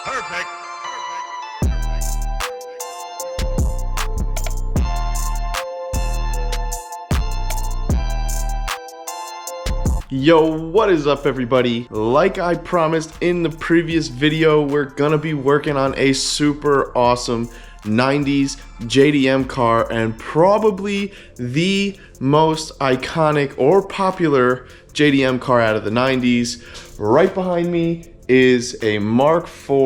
Perfect. Yo, what is up everybody? Like I promised in the previous video, we're gonna be working on a super awesome 90s JDM car and probably the most iconic or popular JDM car out of the 90s. Right behind me is a Mark IV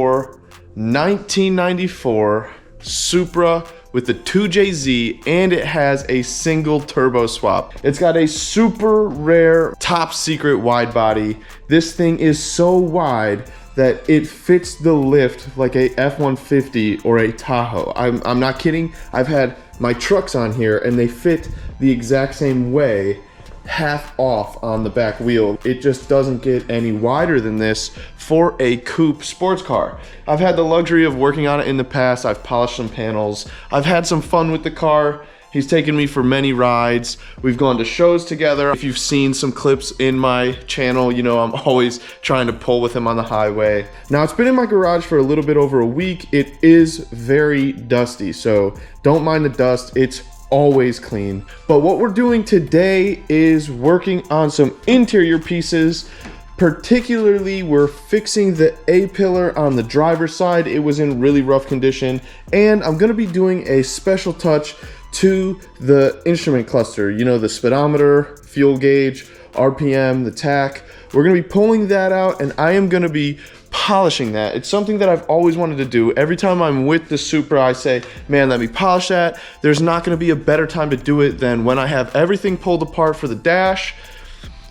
1994 Supra with the 2JZ, and it has a single turbo swap. It's got a super rare top secret wide body. This thing is so wide that it fits the lift like a F-150 or a Tahoe. I'm not kidding. I've had my trucks on here and they fit the exact same way, half off on the back wheel. It just doesn't get any wider than this for a coupe sports car. I've had the luxury of working on it in the past. I've polished some panels. I've had some fun with the car. He's taken me for many rides. We've gone to shows together. If you've seen some clips in my channel, you know I'm always trying to pull with him on the highway. Now, it's been in my garage for a little bit over a week. It is very dusty, so don't mind the dust. It's always clean. But what we're doing today is working on some interior pieces. Particularly, we're fixing the A-pillar on the driver's side. It was in really rough condition, and I'm gonna be doing a special touch to the instrument cluster. You know, the speedometer, fuel gauge, RPM, the tach. We're gonna be pulling that out, and I am gonna be polishing that. It's something that I've always wanted to do. Every time I'm with the Supra, I say, man, let me polish that. There's not gonna be a better time to do it than when I have everything pulled apart for the dash,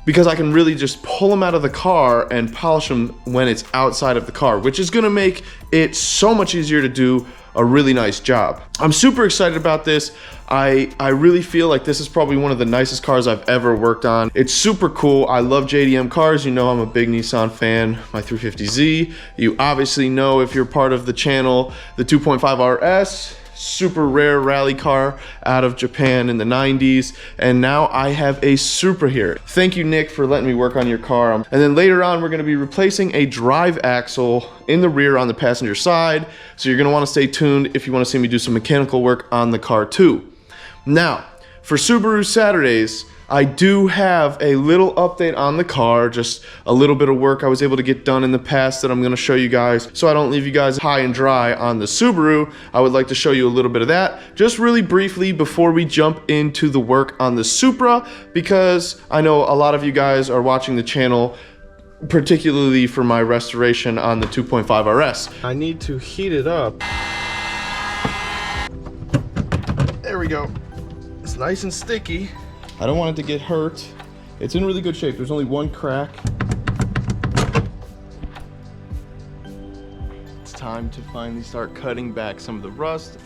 because I can really just pull them out of the car and polish them when it's outside of the car, which is gonna make it so much easier to do a really nice job. I'm super excited about this. I really feel like this is probably one of the nicest cars I've ever worked on. It's super cool. I love JDM cars. You know I'm a big Nissan fan. My 350Z. You obviously know, if you're part of the channel, the 2.5 RS. Super rare rally car out of Japan in the 90s, and now I have a Supra here. Thank you, Nick, for letting me work on your car. And then later on, we're gonna be replacing a drive axle in the rear on the passenger side, so you're gonna wanna stay tuned if you wanna see me do some mechanical work on the car too. Now, for Subaru Saturdays, I do have a little update on the car, just a little bit of work I was able to get done in the past that I'm gonna show you guys. So I don't leave you guys high and dry on the Subaru, I would like to show you a little bit of that, just really briefly before we jump into the work on the Supra, because I know a lot of you guys are watching the channel, particularly for my restoration on the 2.5 RS. I need to heat it up. There we go. It's nice and sticky. I don't want it to get hurt. It's in really good shape. There's only one crack. It's time to finally start cutting back some of the rust.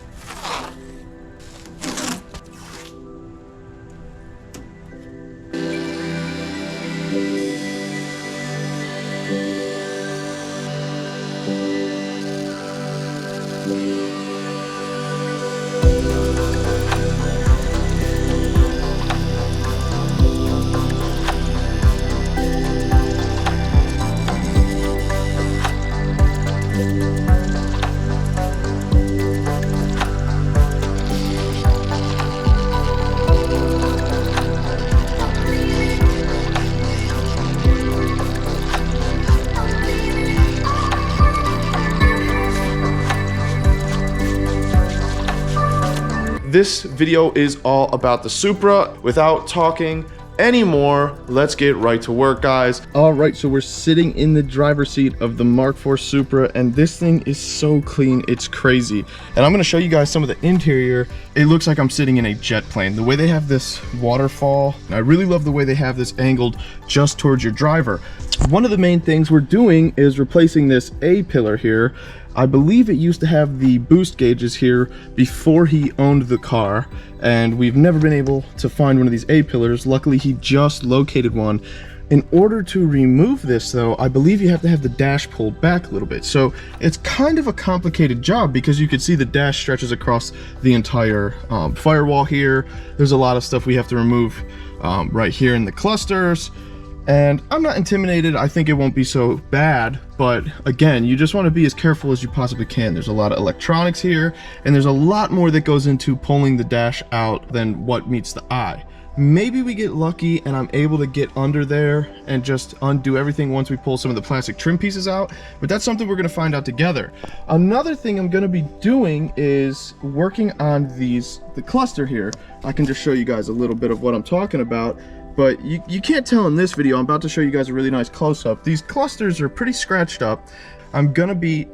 This video is all about the Supra. Without talking anymore, let's get right to work, guys. All right, so we're sitting in the driver's seat of the Mark IV Supra, and this thing is so clean, it's crazy. And I'm gonna show you guys some of the interior. It looks like I'm sitting in a jet plane. The way they have this waterfall, I really love the way they have this angled just towards your driver. One of the main things we're doing is replacing this A-pillar here. I believe it used to have the boost gauges here before he owned the car, and we've never been able to find one of these A-pillars. Luckily, he just located one. In order to remove this though, I believe you have to have the dash pulled back a little bit. So it's kind of a complicated job, because you can see the dash stretches across the entire firewall here. There's a lot of stuff we have to remove right here in the clusters. And I'm not intimidated. I think it won't be so bad, but again, you just want to be as careful as you possibly can. There's a lot of electronics here, and there's a lot more that goes into pulling the dash out than what meets the eye. Maybe we get lucky and I'm able to get under there and just undo everything once we pull some of the plastic trim pieces out, but that's something we're gonna find out together. Another thing I'm gonna be doing is working on the cluster here. I can just show you guys a little bit of what I'm talking about. But you can't tell in this video. I'm about to show you guys a really nice close-up. These clusters are pretty scratched up. I'm gonna be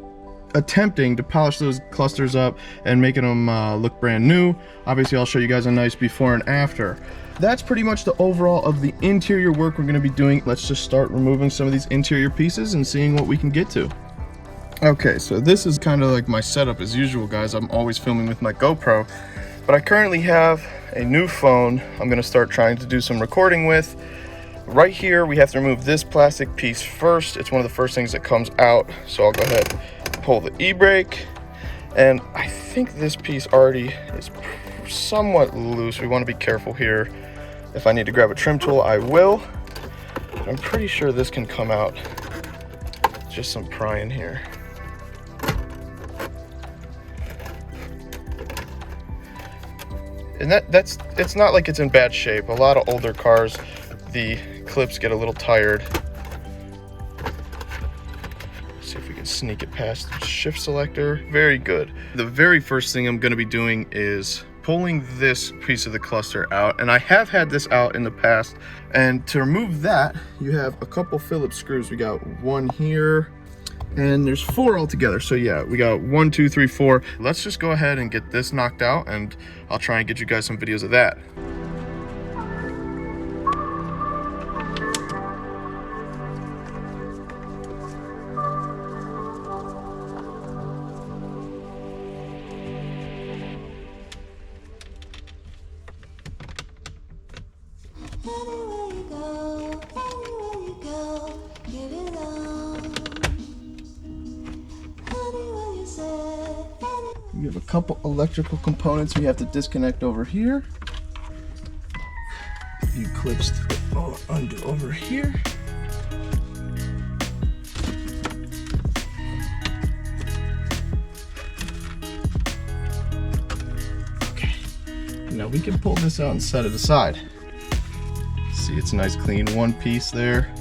attempting to polish those clusters up and making them look brand new. Obviously, I'll show you guys a nice before and after. That's pretty much the overall of the interior work we're gonna be doing. Let's just start removing some of these interior pieces and seeing what we can get to. Okay, so this is kind of like my setup as usual, guys. I'm always filming with my GoPro, but I currently have a new phone I'm gonna start trying to do some recording with. Right here, we have to remove this plastic piece first. It's one of the first things that comes out. So I'll go ahead and pull the e-brake. And I think this piece already is somewhat loose. We wanna be careful here. If I need to grab a trim tool, I will. But I'm pretty sure this can come out. Just some prying here. And it's not like it's in bad shape. A lot of older cars, the clips get a little tired. See if we can sneak it past the shift selector. Very good. The very first thing I'm gonna be doing is pulling this piece of the cluster out. And I have had this out in the past. And to remove that, you have a couple Phillips screws. We got one here, and there's 4 altogether. So yeah, we got 1, 2, 3, 4. Let's just go ahead and get this knocked out, and I'll try and get you guys some videos of that. We have a couple electrical components we have to disconnect over here. A few clips to undo over here. Okay, now we can pull this out and set it aside. See, it's a nice clean one piece there.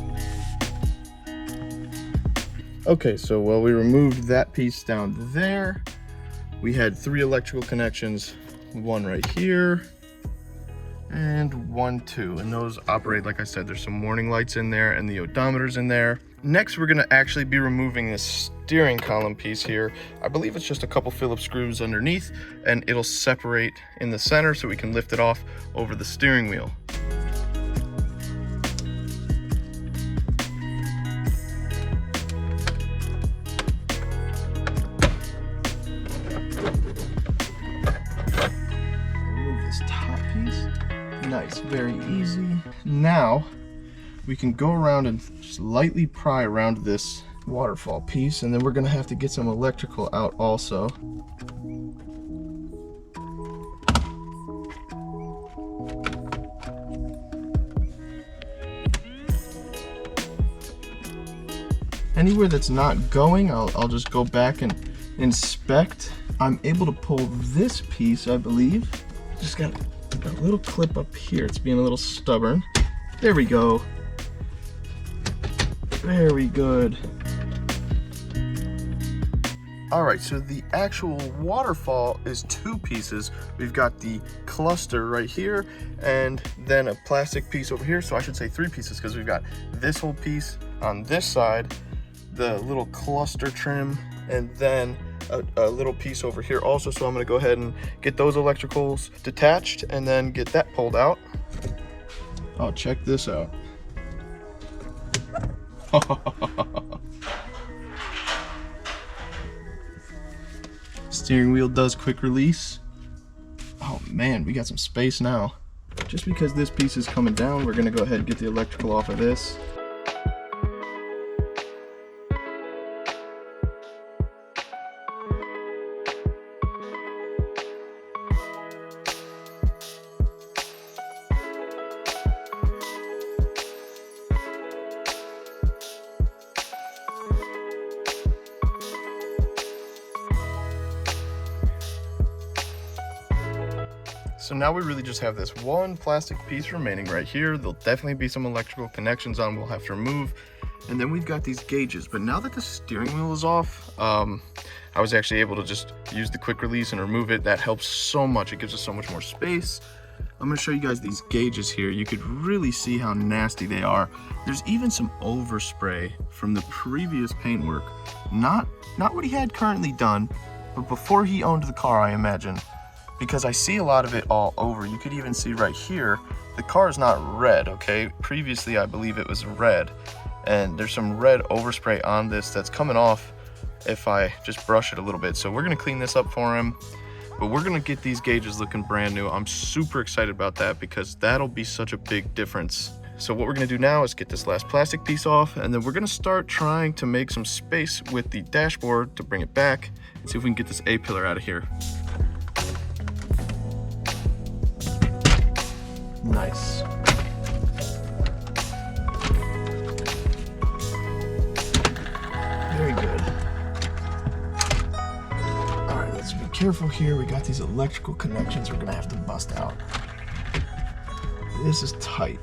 Okay, so while we removed that piece down there, we had 3 electrical connections, one right here, and 1, 2. And those operate, like I said, there's some warning lights in there and the odometer's in there. Next, we're gonna actually be removing this steering column piece here. I believe it's just a couple Phillips screws underneath, and it'll separate in the center so we can lift it off over the steering wheel. Nice, very easy. Now we can go around and just lightly pry around this waterfall piece, and then we're gonna have to get some electrical out also. Anywhere that's not going, I'll just go back and inspect. I'm able to pull this piece, I believe. Just got a little clip up here. It's being a little stubborn. There we go. Very good. All right, so the actual waterfall is 2 pieces. We've got the cluster right here and then a plastic piece over here. So I should say 3 pieces because we've got this whole piece on this side, the little cluster trim, and then a little piece over here also. So I'm going to go ahead and get those electricals detached and then get that pulled out. Oh, check this out. Steering wheel does quick release. Oh man, we got some space now. Just because this piece is coming down, we're going to go ahead and get the electrical off of this. So now we really just have this one plastic piece remaining right here. There'll definitely be some electrical connections on we'll have to remove. And then we've got these gauges, but now that the steering wheel is off, I was actually able to just use the quick release and remove it. That helps so much. It gives us so much more space. I'm gonna show you guys these gauges here. You could really see how nasty they are. There's even some overspray from the previous paintwork. Not what he had currently done, but before he owned the car, I imagine. Because I see a lot of it all over. You could even see right here, the car is not red, okay? Previously, I believe it was red. And there's some red overspray on this that's coming off if I just brush it a little bit. So we're gonna clean this up for him, but we're gonna get these gauges looking brand new. I'm super excited about that because that'll be such a big difference. So what we're gonna do now is get this last plastic piece off, and then we're gonna start trying to make some space with the dashboard to bring it back and see if we can get this A-pillar out of here. Nice. Very good. All right, let's be careful here. We got these electrical connections we're gonna have to bust out. This is tight.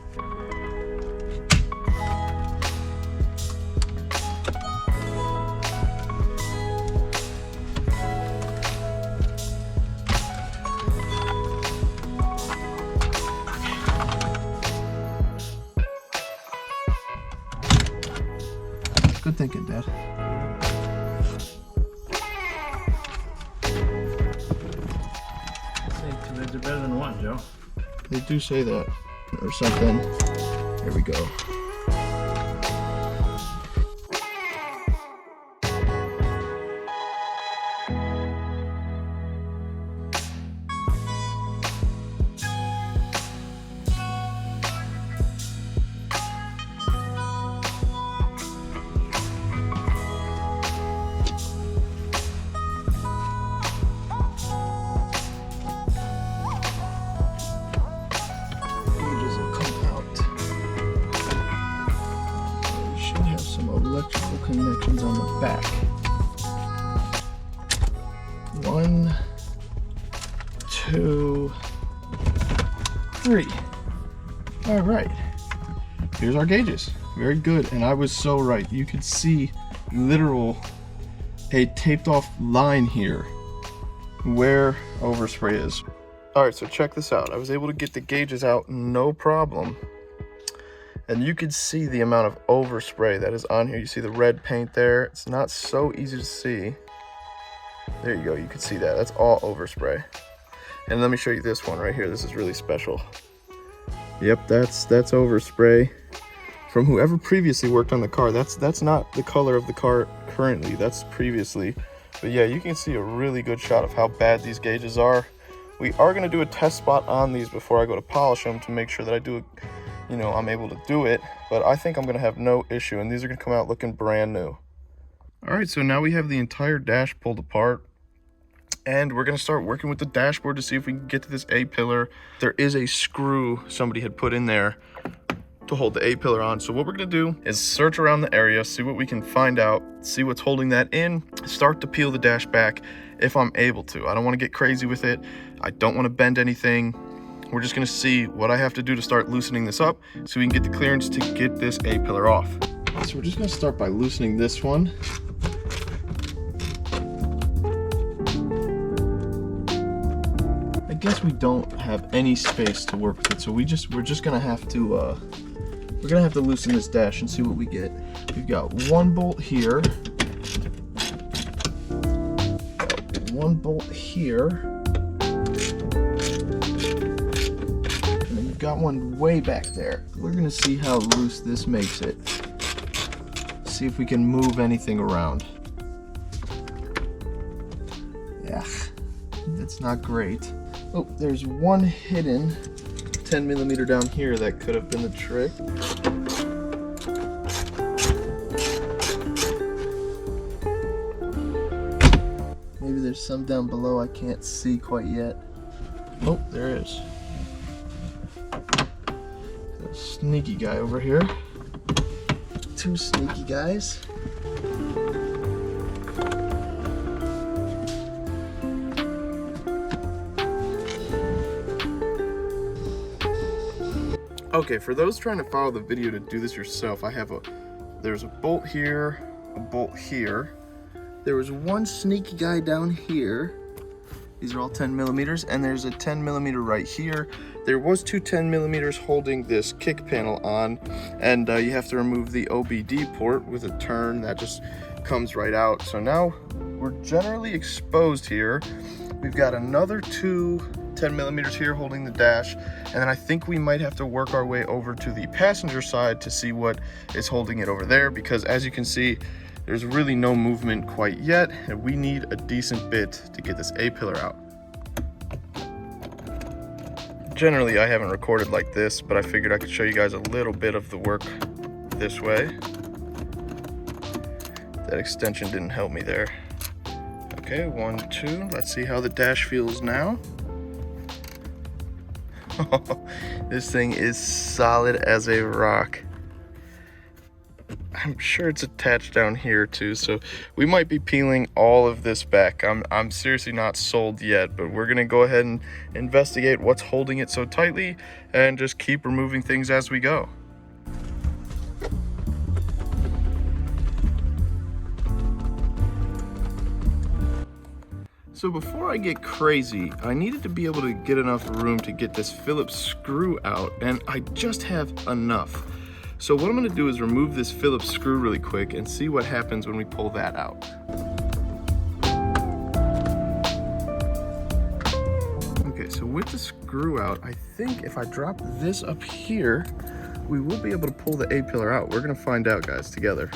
Good thinking, Dad. Two heads are better than one, Joe. They do say that, or something. Here we go. Electrical connections on the back. 1, 2, 3. All right, here's our gauges. Very good, and I was so right. You could see a taped off line here where overspray is. All right, so check this out. I was able to get the gauges out no problem. And you could see the amount of overspray that is on here. You see the red paint there. It's not so easy to see. There you go, you can see that. That's all overspray. And let me show you this one right here. This is really special. Yep, that's overspray from whoever previously worked on the car. That's not the color of the car currently, that's previously. But yeah, you can see a really good shot of how bad these gauges are. We are gonna do a test spot on these before I go to polish them to make sure that I do I'm able to do it, but I think I'm gonna have no issue, and these are gonna come out looking brand new. All right, so now we have the entire dash pulled apart, and we're gonna start working with the dashboard to see if we can get to this A-pillar. There is a screw somebody had put in there to hold the A-pillar on. So what we're gonna do is search around the area, see what we can find out, see what's holding that in, start to peel the dash back if I'm able to. I don't wanna get crazy with it. I don't wanna bend anything. We're just gonna see what I have to do to start loosening this up so we can get the clearance to get this A-pillar off. So we're just gonna start by loosening this one. I guess we don't have any space to work with it, so we're just gonna have to loosen this dash and see what we get. We've got one bolt here, one bolt here. Got one way back there. We're gonna see how loose this makes it. See if we can move anything around. Yeah, that's not great. Oh, there's one hidden 10mm down here that could have been the trick. Maybe there's some down below I can't see quite yet. Oh, there is. Sneaky guy over here. Two sneaky guys. Okay, for those trying to follow the video to do this yourself, there's a bolt here, a bolt here. There was one sneaky guy down here. These are all 10 millimeters, and there's a 10 millimeter right here. There was two 10 millimeters holding this kick panel on, and you have to remove the OBD port with a turn that just comes right out. So now we're generally exposed here. We've got another two 10 millimeters here holding the dash, and then I think we might have to work our way over to the passenger side to see what is holding it over there, because as you can see, there's really no movement quite yet, and we need a decent bit to get this A-pillar out. Generally, I haven't recorded like this, but I figured I could show you guys a little bit of the work this way. That extension didn't help me there. Okay, 1, 2, let's see how the dash feels now. This thing is solid as a rock. I'm sure it's attached down here too, so we might be peeling all of this back. I'm seriously not sold yet, but we're gonna go ahead and investigate what's holding it so tightly and just keep removing things as we go. So before I get crazy, I needed to be able to get enough room to get this Phillips screw out, and I just have enough. So what I'm gonna do is remove this Phillips screw really quick and see what happens when we pull that out. Okay, so with the screw out, I think if I drop this up here, we will be able to pull the A-pillar out. We're gonna find out, guys, together.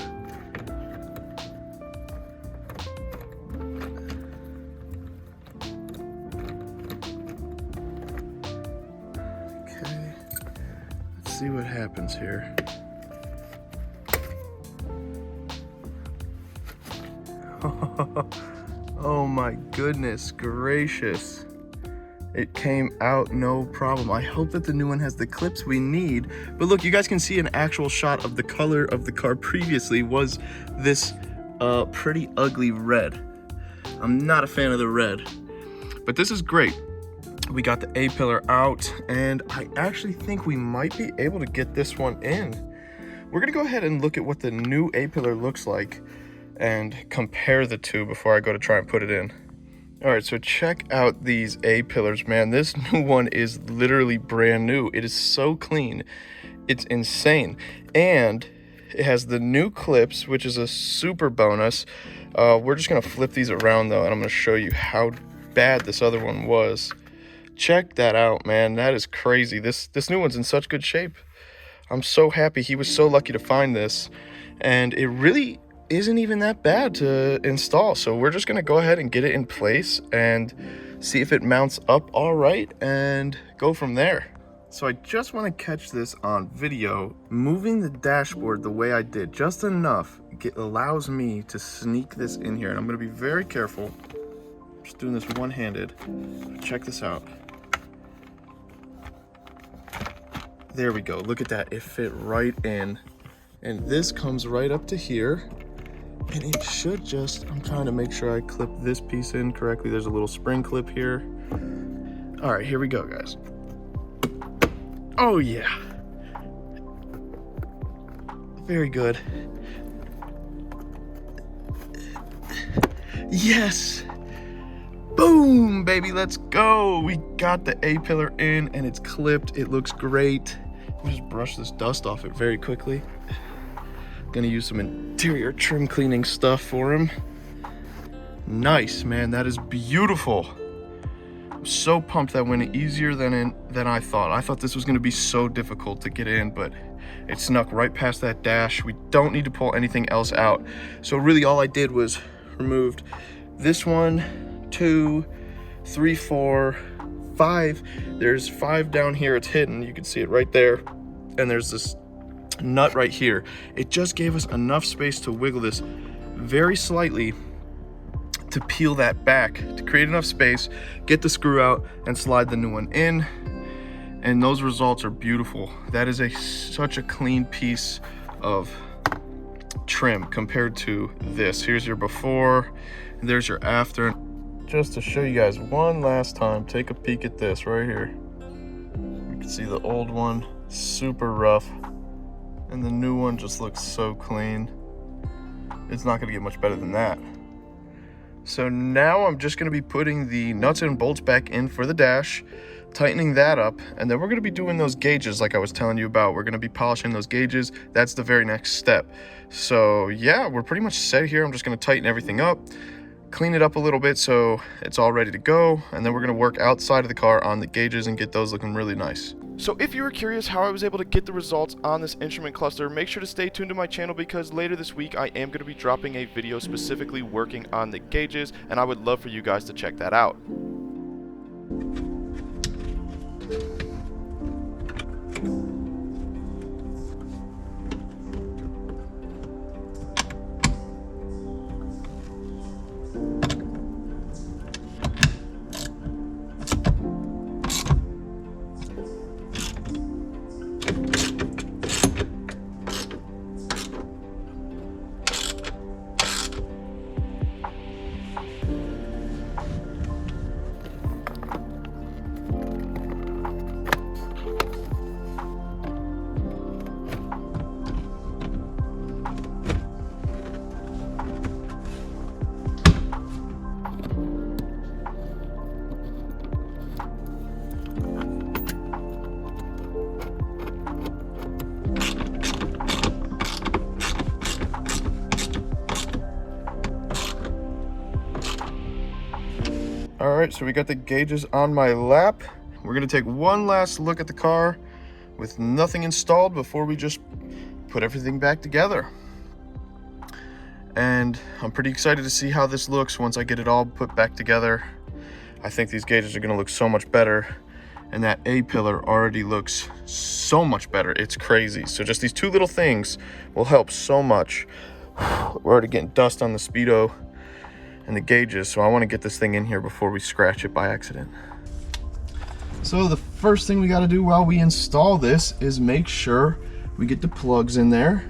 Okay, let's see what happens here. Oh my goodness gracious. It came out no problem. I hope that the new one has the clips we need. But look, you guys can see an actual shot of the color of the car previously was this pretty ugly red. I'm not a fan of the red, but this is great. We got the A-pillar out, and I actually think we might be able to get this one in. We're gonna go ahead and look at what the new A-pillar looks like and compare the two before I go to try and put it in. All right, so check out these A-pillars, man. This new one is literally brand new. It is so clean. It's insane. And it has the new clips, which is a super bonus. We're just gonna flip these around though, and I'm gonna show you how bad this other one was. Check that out, man. That is crazy. This new one's in such good shape. I'm so happy. He was so lucky to find this, and it really isn't even that bad to install. So we're just gonna go ahead and get it in place and see if it mounts up all right and go from there. So I just want to catch this on video. Moving the dashboard the way I did, just enough, allows me to sneak this in here, and I'm gonna be very careful. Just doing this one-handed. Check this out. There we go. Look at that. It fit right in, and this comes right up to here. And it should just, I'm trying to make sure I clip this piece in correctly. There's a little spring clip here. All right, here we go, guys. Oh yeah. Very good. Yes. Boom, baby, let's go. We got the A-pillar in and it's clipped. It looks great. Let me just brush this dust off it very quickly. Gonna use some interior trim cleaning stuff for him. Nice, man, that is beautiful. I'm so pumped that went easier than I thought. I thought this was gonna be so difficult to get in, but it snuck right past that dash. We don't need to pull anything else out. So really all I did was removed this 1, 2, 3, 4, 5. There's 5 down here, it's hidden. You can see it right there. And there's this nut right here. It just gave us enough space to wiggle this very slightly to peel that back, to create enough space, get the screw out, and slide the new one in. And those results are beautiful. That is such a clean piece of trim compared to this. Here's your before, and there's your after. Just to show you guys one last time, take a peek at this right here. You can see the old one super rough. And the new one just looks so clean. It's not gonna get much better than that. So now I'm just gonna be putting the nuts and bolts back in for the dash, tightening that up, and then we're gonna be doing those gauges like I was telling you about. We're gonna be polishing those gauges. That's the very next step. So yeah, we're pretty much set here. I'm just gonna tighten everything up, clean it up a little bit so it's all ready to go, and then we're gonna work outside of the car on the gauges and get those looking really nice. So if you were curious how I was able to get the results on this instrument cluster, make sure to stay tuned to my channel, because later this week I am going to be dropping a video specifically working on the gauges, and I would love for you guys to check that out. All right, so we got the gauges on my lap. We're gonna take one last look at the car with nothing installed before we just put everything back together. And I'm pretty excited to see how this looks once I get it all put back together. I think these gauges are gonna look so much better, and that A-pillar already looks so much better. It's crazy. So just these two little things will help so much. We're already getting dust on the Speedo and the gauges, so I want to get this thing in here before we scratch it by accident. So the first thing we got to do while we install this is make sure we get the plugs in there.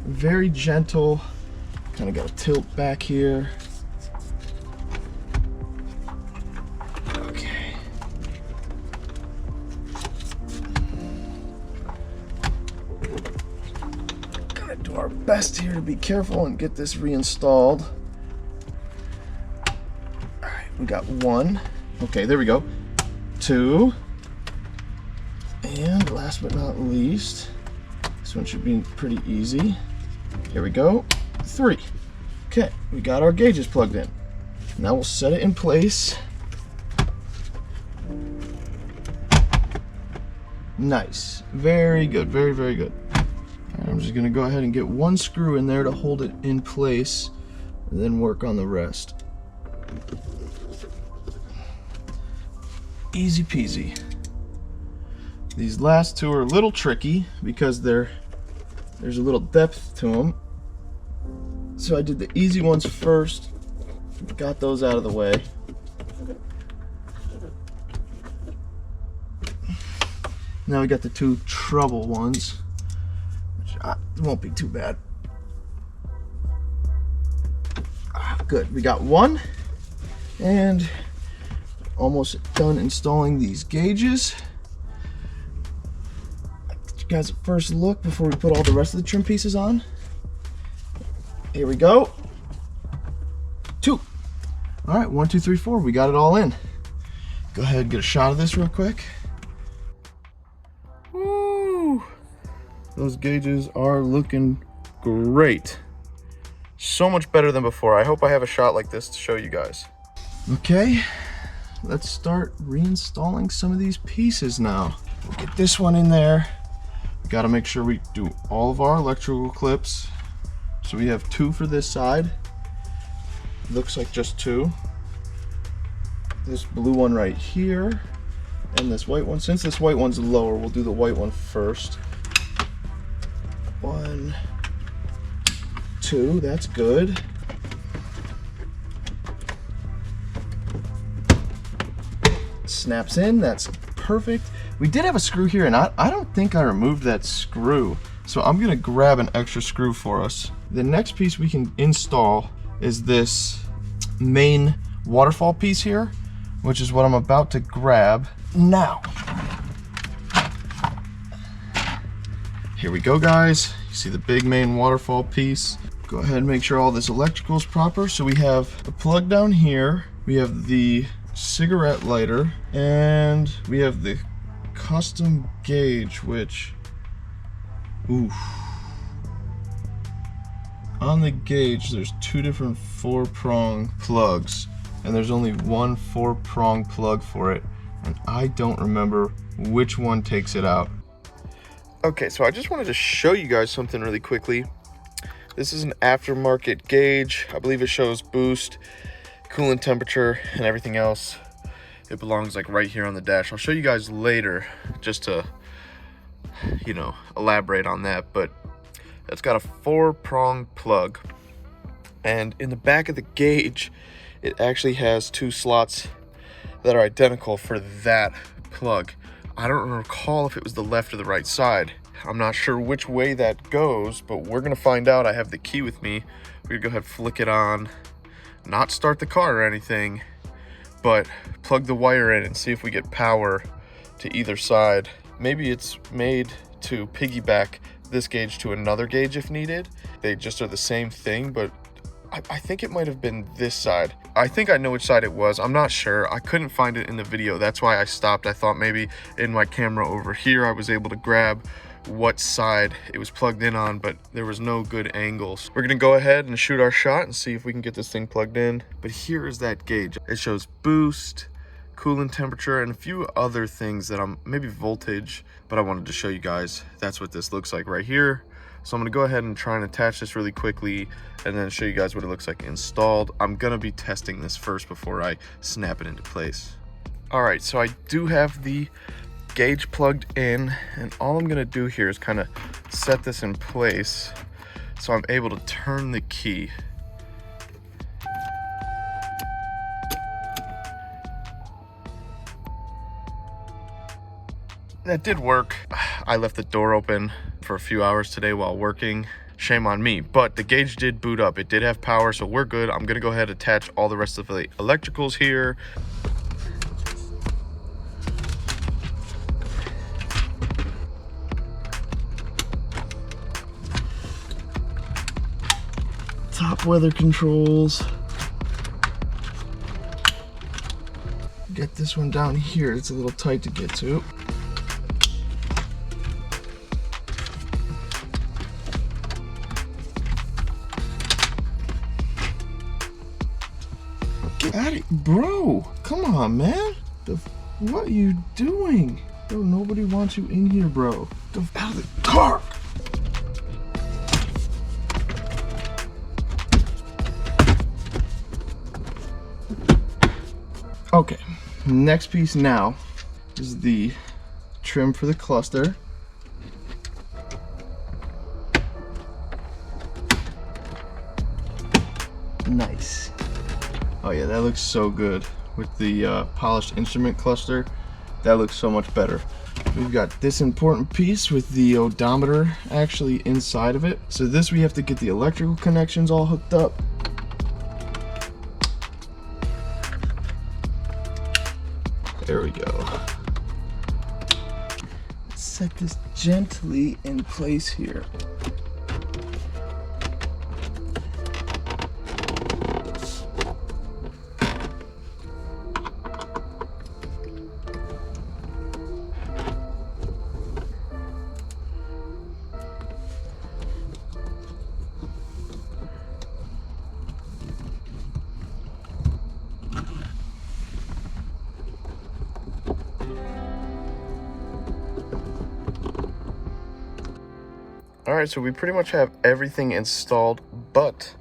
Very gentle, kind of got to tilt back here. Okay. Gotta do our best here to be careful and get this reinstalled. We got one. Okay, there we go. Two. And last but not least, this one should be pretty easy. Here we go. Three. Okay, we got our gauges plugged in. Now we'll set it in place. Nice. Very good. Very, very good. And I'm just going to go ahead and get one screw in there to hold it in place, and then work on the rest. Easy peasy. These last two are a little tricky because there's a little depth to them. So I did the easy ones first, got those out of the way. Now we got the two trouble ones, which won't be too bad. Good, we got one, and almost done installing these gauges. Get you guys a first look before we put all the rest of the trim pieces on. Here we go. Two. All right, 1, 2, 3, 4. We got it all in. Go ahead and get a shot of this real quick. Woo! Those gauges are looking great. So much better than before. I hope I have a shot like this to show you guys. Okay. Let's start reinstalling some of these pieces now. We'll get this one in there. Got to make sure we do all of our electrical clips. So we have two for this side. Looks like just two. This blue one right here, and this white one. Since this white one's lower, we'll do the white one first. 1, 2, that's good. Snaps in, that's perfect. We did have a screw here, and I don't think I removed that screw, so I'm gonna grab an extra screw for us. The next piece we can install is this main waterfall piece here, which is what I'm about to grab now. here we go, guys. You see the big main waterfall piece. Go ahead and make sure all this electrical is proper. So we have the plug down here. We have the cigarette lighter, and we have the custom gauge, which, oof. On the gauge, there's two different 4-prong plugs, and there's only one 4-prong plug for it, and I don't remember which one takes it out. Okay, so I just wanted to show you guys something really quickly. This is an aftermarket gauge. I believe it shows boost, coolant temperature, and everything else. It belongs like right here on the dash. I'll show you guys later just to, you know, elaborate on that. But it's got a 4-prong plug. And in the back of the gauge, it actually has 2 slots that are identical for that plug. I don't recall if it was the left or the right side. I'm not sure which way that goes, but we're gonna find out. I have the key with me. We're gonna go ahead, flick it on, not start the car or anything, but plug the wire in and see if we get power to either side. Maybe it's made to piggyback this gauge to another gauge if needed. They just are the same thing, but I think it might have been this side. I think I know which side it was. I'm not sure. I couldn't find it in the video. That's why I stopped. I thought maybe in my camera over here I was able to grab what side it was plugged in on, but there was no good angles. We're gonna go ahead and shoot our shot and see if we can get this thing plugged in. But here is that gauge. It shows boost, coolant temperature, and a few other things that maybe voltage, but I wanted to show you guys. That's what this looks like right here. So I'm gonna go ahead and try and attach this really quickly and then show you guys what it looks like installed. I'm gonna be testing this first before I snap it into place. All right, so I do have the gauge plugged in, and all I'm gonna do here is kind of set this in place so I'm able to turn the key. That did work. I left the door open for a few hours today while working. Shame on me, but the gauge did boot up. It did have power, so we're good. I'm gonna go ahead and attach all the rest of the electricals here. Top weather controls. Get this one down here. It's a little tight to get to. Get out of, bro, come on, man. What are you doing? Bro, nobody wants you in here, bro. Get out of the car. Okay, next piece now is the trim for the cluster. Nice. Oh yeah, that looks so good. With the polished instrument cluster, that looks so much better. We've got this important piece with the odometer actually inside of it. So this, we have to get the electrical connections all hooked up. There we go. Set this gently in place here. All right, so we pretty much have everything installed, but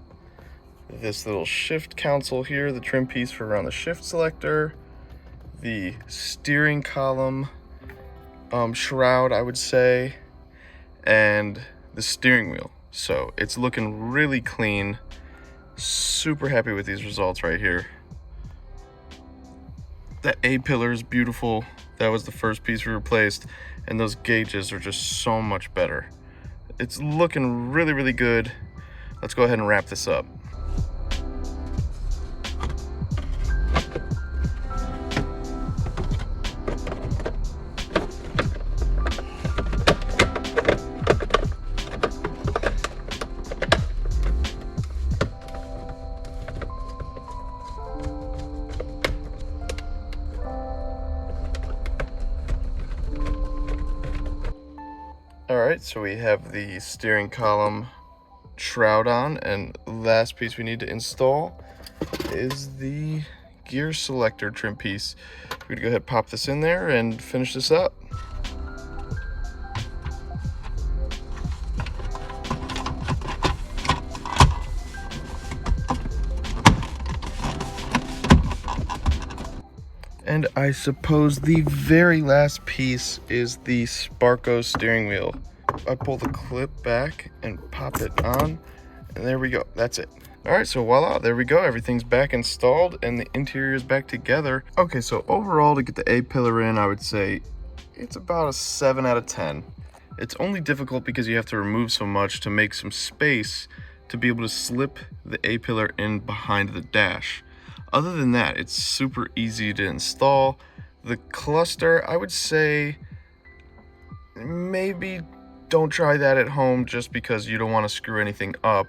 this little shift console here, the trim piece for around the shift selector, the steering column shroud, I would say, and the steering wheel. So it's looking really clean. Super happy with these results right here. That A-pillar is beautiful. That was the first piece we replaced, and those gauges are just so much better. It's looking really, really good. Let's go ahead and wrap this up. Alright, so we have the steering column shroud on, and last piece we need to install is the gear selector trim piece. We're gonna go ahead and pop this in there and finish this up. And I suppose the very last piece is the Sparco steering wheel. I pull the clip back and pop it on, and there we go. That's it. All right, so voila, there we go. Everything's back installed and the interior is back together. Okay, so overall to get the A-pillar in, I would say it's about a 7 out of 10. It's only difficult because you have to remove so much to make some space to be able to slip the A-pillar in behind the dash. Other than that, it's super easy to install. The cluster, I would say maybe don't try that at home just because you don't want to screw anything up.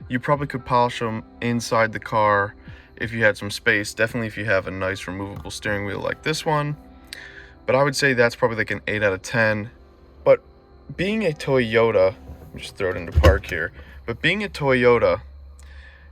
You probably could polish them inside the car if you had some space. Definitely if you have a nice removable steering wheel like this one. But I would say that's probably like an 8 out of 10. But being a Toyota, just throw it into park here, but being a Toyota,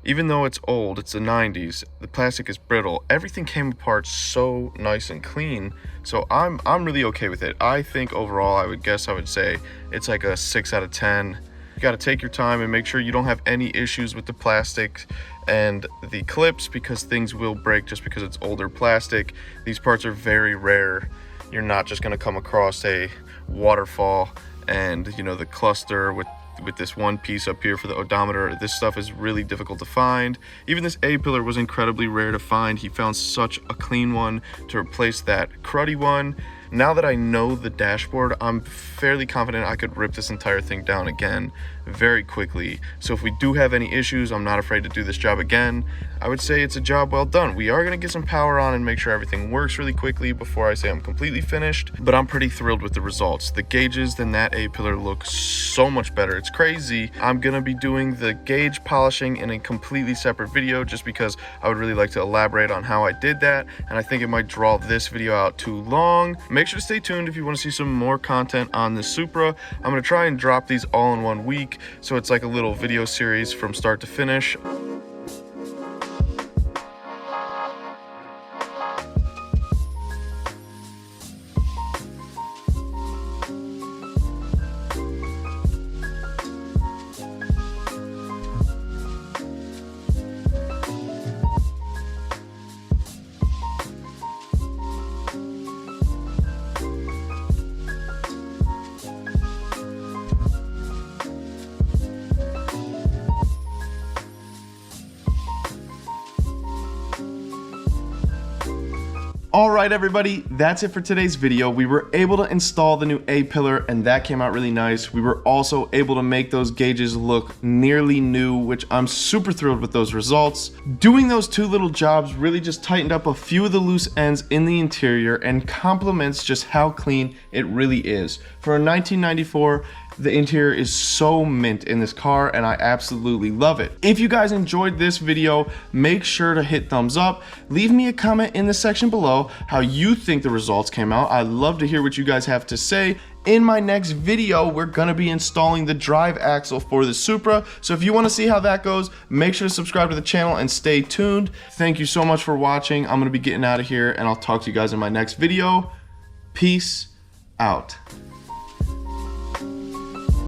even though it's old, it's the 90s, the plastic is brittle, everything came apart so nice and clean. So I'm really okay with it. I think overall, I would say it's like a 6 out of 10. You gotta take your time and make sure you don't have any issues with the plastic and the clips, because things will break just because it's older plastic. These parts are very rare. You're not just gonna come across a Waterfall and, you know, the cluster with this one piece up here for the odometer. This stuff is really difficult to find. Even this A-pillar was incredibly rare to find. He found such a clean one to replace that cruddy one. Now that I know the dashboard, I'm fairly confident I could rip this entire thing down again very quickly. So if we do have any issues, I'm not afraid to do this job again. I would say it's a job well done. We are gonna get some power on and make sure everything works really quickly before I say I'm completely finished, but I'm pretty thrilled with the results. The gauges in that A-pillar look so much better. It's crazy. I'm gonna be doing the gauge polishing in a completely separate video just because I would really like to elaborate on how I did that, and I think it might draw this video out too long. Make sure to stay tuned if you want to see some more content on the Supra. I'm going to try and drop these all in one week, so it's like a little video series from start to finish. All right, everybody, that's it for today's video. We were able to install the new A-pillar, and that came out really nice. We were also able to make those gauges look nearly new, which I'm super thrilled with those results. Doing those two little jobs really just tightened up a few of the loose ends in the interior and complements just how clean it really is. For a 1994, the interior is so mint in this car, and I absolutely love it. If you guys enjoyed this video, make sure to hit thumbs up. Leave me a comment in the section below how you think the results came out. I'd love to hear what you guys have to say. In my next video, we're gonna be installing the drive axle for the Supra. So if you wanna see how that goes, make sure to subscribe to the channel and stay tuned. Thank you so much for watching. I'm gonna be getting out of here, and I'll talk to you guys in my next video. Peace out.